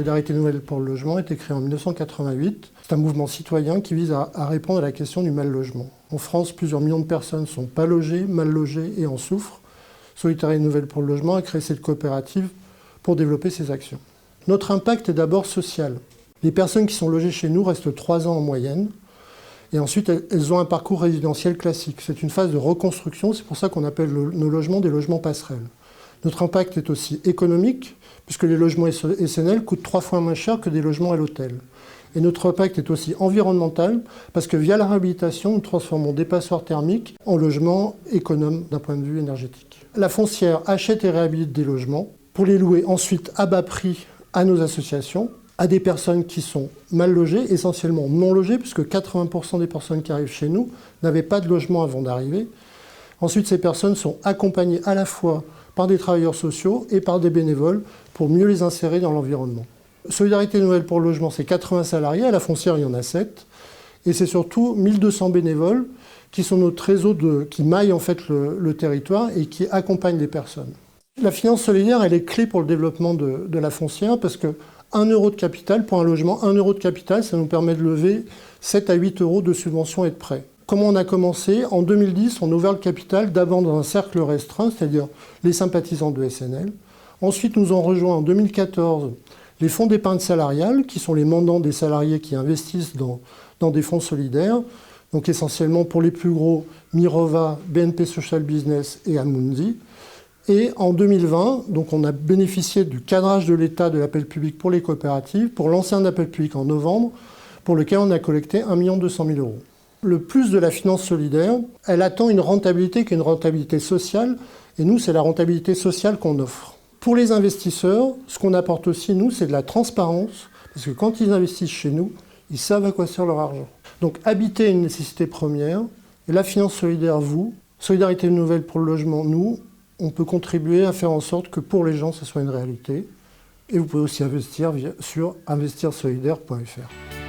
Solidarité Nouvelle pour le Logement a été créé en 1988. C'est un mouvement citoyen qui vise à répondre à la question du mal-logement. En France, plusieurs millions de personnes ne sont pas logées, mal logées et en souffrent. Solidarité Nouvelle pour le Logement a créé cette coopérative pour développer ces actions. Notre impact est d'abord social. Les personnes qui sont logées chez nous restent 3 ans en moyenne. Et ensuite, elles ont un parcours résidentiel classique. C'est une phase de reconstruction, c'est pour ça qu'on appelle nos logements des logements passerelles. Notre impact est aussi économique, puisque les logements SNL coûtent 3 fois moins cher que des logements à l'hôtel. Et notre impact est aussi environnemental, parce que via la réhabilitation, nous transformons des passoires thermiques en logements économes d'un point de vue énergétique. La foncière achète et réhabilite des logements pour les louer ensuite à bas prix à nos associations, à des personnes qui sont mal logées, essentiellement non logées, puisque 80% des personnes qui arrivent chez nous n'avaient pas de logement avant d'arriver. Ensuite, ces personnes sont accompagnées à la fois par des travailleurs sociaux et par des bénévoles pour mieux les insérer dans l'environnement. Solidarité Nouvelle pour le Logement, c'est 80 salariés, à la foncière il y en a 7, et c'est surtout 1200 bénévoles qui sont notre réseau qui maillent en fait le territoire et qui accompagnent les personnes. La finance solidaire, elle est clé pour le développement de la foncière parce que 1 euro de capital pour un logement, 1 euro de capital, ça nous permet de lever 7 à 8 euros de subventions et de prêts. Comment on a commencé? En 2010, on a ouvert le capital d'abord dans un cercle restreint, c'est-à-dire les sympathisants de SNL. Ensuite, nous ont rejoint en 2014 les fonds d'épargne salariale, qui sont les mandants des salariés qui investissent dans des fonds solidaires, donc essentiellement pour les plus gros, Mirova, BNP Social Business et Amundi. Et en 2020, donc on a bénéficié du cadrage de l'État de l'appel public pour les coopératives pour lancer un appel public en novembre pour lequel on a collecté 1 200 000 euros. Le plus de la finance solidaire, elle attend une rentabilité qui est une rentabilité sociale et nous, c'est la rentabilité sociale qu'on offre. Pour les investisseurs, ce qu'on apporte aussi, nous, c'est de la transparence parce que quand ils investissent chez nous, ils savent à quoi sert leur argent. Donc habiter est une nécessité première et la finance solidaire, vous, Solidarité Nouvelle pour le Logement, nous, on peut contribuer à faire en sorte que pour les gens, ce soit une réalité. Et vous pouvez aussi investir sur investirsolidaire.fr.